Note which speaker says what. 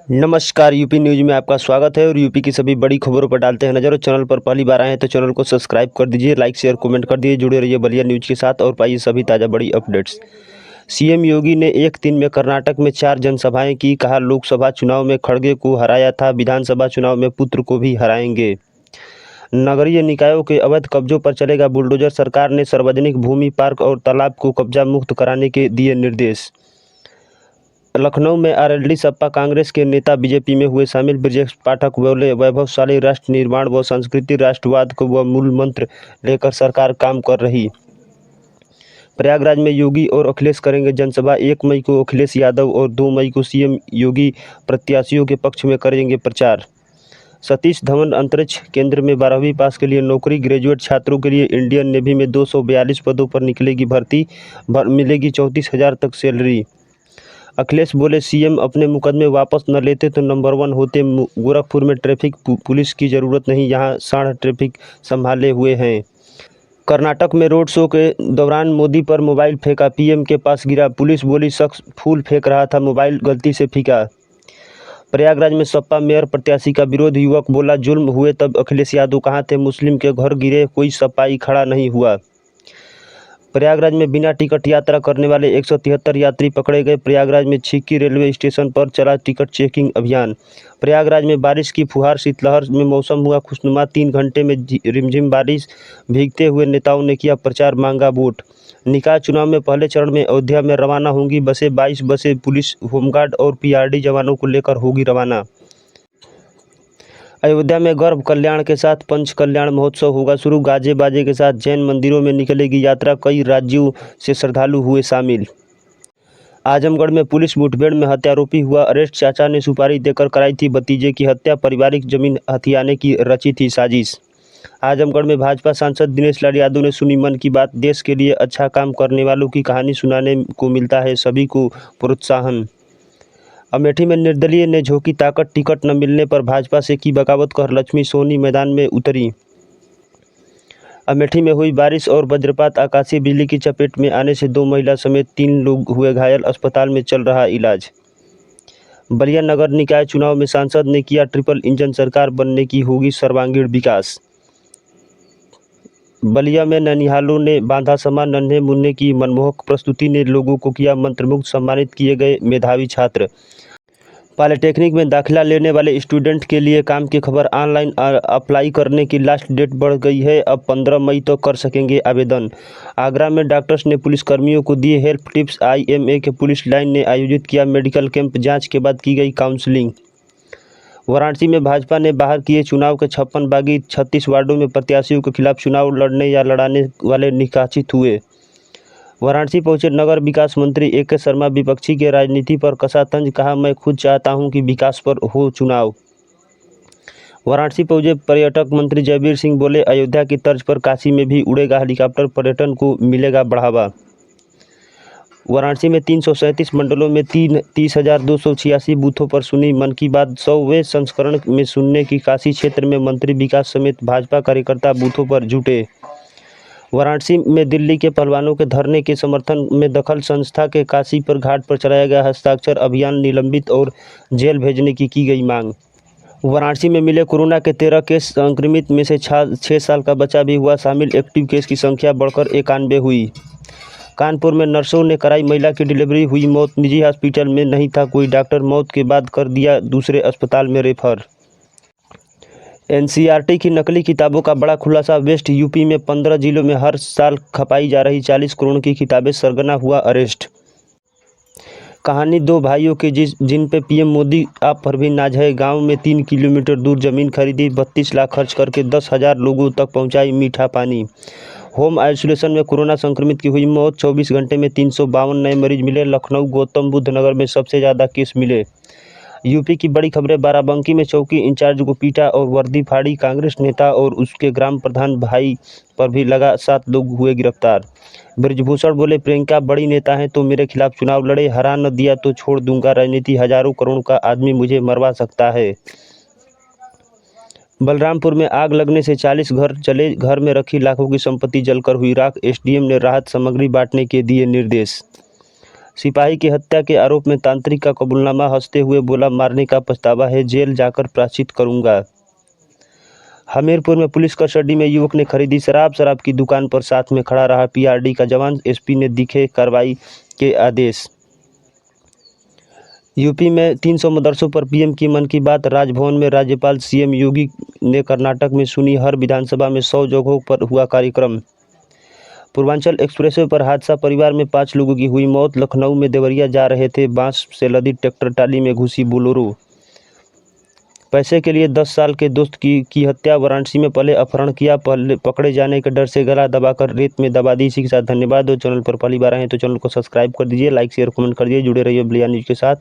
Speaker 1: नमस्कार, UP news में आपका स्वागत है और यूपी की सभी बड़ी खबरों पर डालते हैं नज़र। और चैनल पर पहली बार आए हैं तो चैनल को सब्सक्राइब कर दीजिए, लाइक शेयर कमेंट कर दीजिए, जुड़े रहिए बलिया न्यूज़ के साथ और पाइए सभी ताज़ा बड़ी अपडेट्स। सीएम योगी ने एक दिन में कर्नाटक में 4 जनसभाएं की। कहा, लोकसभा चुनाव में खड़गे को हराया था, विधानसभा चुनाव में पुत्र को भी हराएंगे। नगरीय निकायों के अवैध कब्जों पर चलेगा बुलडोजर। सरकार ने सार्वजनिक भूमि, पार्क और तालाब को कब्जा मुक्त कराने के दिए निर्देश। लखनऊ में आरएलडी सपा कांग्रेस के नेता बीजेपी में हुए शामिल। ब्रजेश पाठक बोले, वैभवशाली राष्ट्र निर्माण व सांस्कृतिक राष्ट्रवाद को वह मूल मंत्र लेकर सरकार काम कर रही। प्रयागराज में योगी और अखिलेश करेंगे जनसभा। 1 मई को अखिलेश यादव और 2 मई को सीएम योगी प्रत्याशियों के पक्ष में करेंगे प्रचार। सतीश धवन अंतरिक्ष केंद्र में 12वीं पास के लिए नौकरी। ग्रेजुएट छात्रों के लिए इंडियन नेवी में 242 पदों पर निकलेगी भर्ती। मिलेगी 34,000 तक सैलरी। अखिलेश बोले, सीएम अपने मुकदमे वापस न लेते तो नंबर 1 होते। गोरखपुर में ट्रैफिक पुलिस की ज़रूरत नहीं, यहाँ साढ़ ट्रैफिक संभाले हुए हैं। कर्नाटक में रोड शो के दौरान मोदी पर मोबाइल फेंका, पीएम के पास गिरा। पुलिस बोली, शख्स फूल फेंक रहा था, मोबाइल गलती से फेंका। प्रयागराज में सपा मेयर प्रत्याशी का विरोध। युवक बोला, जुल्म हुए तब अखिलेश यादव कहाँ थे? मुस्लिम के घर गिरे, कोई सपाई खड़ा नहीं हुआ। प्रयागराज में बिना टिकट यात्रा करने वाले 173 यात्री पकड़े गए। प्रयागराज में छिक्की रेलवे स्टेशन पर चला टिकट चेकिंग अभियान। प्रयागराज में बारिश की फुहार, शीतलहर में मौसम हुआ खुशनुमा। 3 घंटे में रिमझिम बारिश, भीगते हुए नेताओं ने किया प्रचार, मांगा वोट। निकाय चुनाव में पहले चरण में अयोध्या में रवाना होंगी बसें। 22 बसें पुलिस, होमगार्ड और पीआरडी जवानों को लेकर होगी रवाना। अयोध्या में गर्भ कल्याण के साथ पंच कल्याण महोत्सव होगा शुरू। गाजे बाजे के साथ जैन मंदिरों में निकलेगी यात्रा। कई राज्यों से श्रद्धालु हुए शामिल। आजमगढ़ में पुलिस मुठभेड़ में हत्यारोपी हुआ अरेस्ट। चाचा ने सुपारी देकर कराई थी भतीजे की हत्या। पारिवारिक जमीन हथियाने की रची थी साजिश। आजमगढ़ में भाजपा सांसद दिनेश लाल यादव ने सुनी मन की बात। देश के लिए अच्छा काम करने वालों की कहानी सुनाने को मिलता है सभी को प्रोत्साहन। अमेठी में निर्दलीय ने झोंकी ताकत, टिकट न मिलने पर भाजपा से की बगावत कर लक्ष्मी सोनी मैदान में उतरी। अमेठी में हुई बारिश और वज्रपात, आकाशीय बिजली की चपेट में आने से 2 महिला समेत 3 लोग हुए घायल। अस्पताल में चल रहा इलाज। बलिया नगर निकाय चुनाव में सांसद ने किया ट्रिपल इंजन सरकार बनने की होगी सर्वांगीण विकास। बलिया में ननिहालों ने बांधा समा। नन्हे मुन्ने की मनमोहक प्रस्तुति ने लोगों को किया मंत्रमुग्ध। सम्मानित किए गए मेधावी छात्र। पॉलिटेक्निक में दाखिला लेने वाले स्टूडेंट के लिए काम की खबर। ऑनलाइन अप्लाई करने की लास्ट डेट बढ़ गई है, अब 15 मई तक कर सकेंगे आवेदन। आगरा में डॉक्टर्स ने पुलिसकर्मियों को दिए हेल्प टिप्स। आईएमए के पुलिस लाइन ने आयोजित किया मेडिकल कैंप। जांच के बाद की गई काउंसलिंग। वाराणसी में भाजपा ने बाहर किए चुनाव के 56 बागी। 36 वार्डों में प्रत्याशियों के खिलाफ चुनाव लड़ने या लड़ाने वाले निष्कासित हुए। वाराणसी पहुंचे नगर विकास मंत्री एके शर्मा। विपक्षी के राजनीति पर कसा तंज। कहा, मैं खुद चाहता हूं कि विकास पर हो चुनाव। वाराणसी पहुंचे पर्यटक मंत्री जयवीर सिंह। बोले, अयोध्या की तर्ज पर काशी में भी उड़ेगा हेलीकॉप्टर, पर्यटन को मिलेगा बढ़ावा। वाराणसी में 337 मंडलों में 30,286 बूथों पर सुनी मन की बात। 100वें संस्करण में सुनने की काशी क्षेत्र में मंत्री विकास समेत भाजपा कार्यकर्ता बूथों पर जुटे। वाराणसी में दिल्ली के पहलवानों के धरने के समर्थन में दखल संस्था के काशी पर घाट पर चलाया गया हस्ताक्षर अभियान। निलंबित और जेल भेजने की गई मांग। वाराणसी में मिले कोरोना के 13 केस। संक्रमित में से 6 साल का बच्चा भी हुआ शामिल। एक्टिव केस की संख्या बढ़कर 91 हुई। कानपुर में नर्सों ने कराई महिला की डिलीवरी, हुई मौत। निजी हॉस्पिटल में नहीं था कोई डॉक्टर, मौत के बाद कर दिया दूसरे अस्पताल में रेफर। एनसीईआरटी की नकली किताबों का बड़ा खुलासा। वेस्ट यूपी में 15 जिलों में हर साल खपाई जा रही 40 करोड़ की किताबें। सरगना हुआ अरेस्ट। कहानी 2 भाइयों की जिन पे पीएम मोदी आप पर भी नाज है। गांव में 3 किलोमीटर दूर जमीन खरीदी, 32 लाख खर्च करके 10,000 लोगों तक पहुंचाई मीठा पानी। होम आइसोलेशन में कोरोना संक्रमित की हुई मौत। 24 घंटे में 352 नए मरीज मिले। लखनऊ गौतम बुद्ध नगर में सबसे ज़्यादा केस मिले। यूपी की बड़ी खबरें। बाराबंकी में चौकी इंचार्ज को पीटा और वर्दी फाड़ी। कांग्रेस नेता और उसके ग्राम प्रधान भाई पर भी लगा, 7 लोग हुए गिरफ्तार। ब्रजभूषण बोले, प्रियंका बड़ी नेता हैं तो मेरे खिलाफ चुनाव लड़े, हरा न दिया तो छोड़ दूंगा राजनीति। हजारों करोड़ का आदमी मुझे मरवा सकता है। बलरामपुर में आग लगने से 40 घर जले। घर में रखी लाखों की संपत्ति जलकर हुई राख। एसडीएम ने राहत सामग्री बांटने के दिए निर्देश। सिपाही की हत्या के आरोप में तांत्रिक का कबूलनामा, हंसते हुए बोला मारने का पछतावा है, जेल जाकर प्रायश्चित करूंगा। हमीरपुर में पुलिस कस्टडी में युवक ने खरीदी शराब की दुकान पर साथ में खड़ा रहा पीआरडी का जवान, एसपी ने दिखे कार्रवाई के आदेश। यूपी में 300 मदरसों पर पीएम की मन की बात, राजभवन में राज्यपाल सीएम योगी ने कर्नाटक में सुनी, हर विधानसभा में 100 जगहों पर हुआ कार्यक्रम। पूर्वांचल एक्सप्रेसवे पर हादसा, परिवार में 5 लोगों की हुई मौत। लखनऊ में देवरिया जा रहे थे, बांस से लदी ट्रैक्टर टाली में घुसी बोलेरो। पैसे के लिए 10 साल के दोस्त की हत्या, वाराणसी में पहले अपहरण किया, पहले पकड़े जाने के डर से गला दबाकर रेत में दबा दी। इसी के साथ धन्यवाद। चैनल पर पहली बार आए हैं तो चैनल को सब्सक्राइब कर दीजिए, लाइक शेयर कमेंट कर दीजिए, जुड़े रहिए बलिया न्यूज़ के साथ।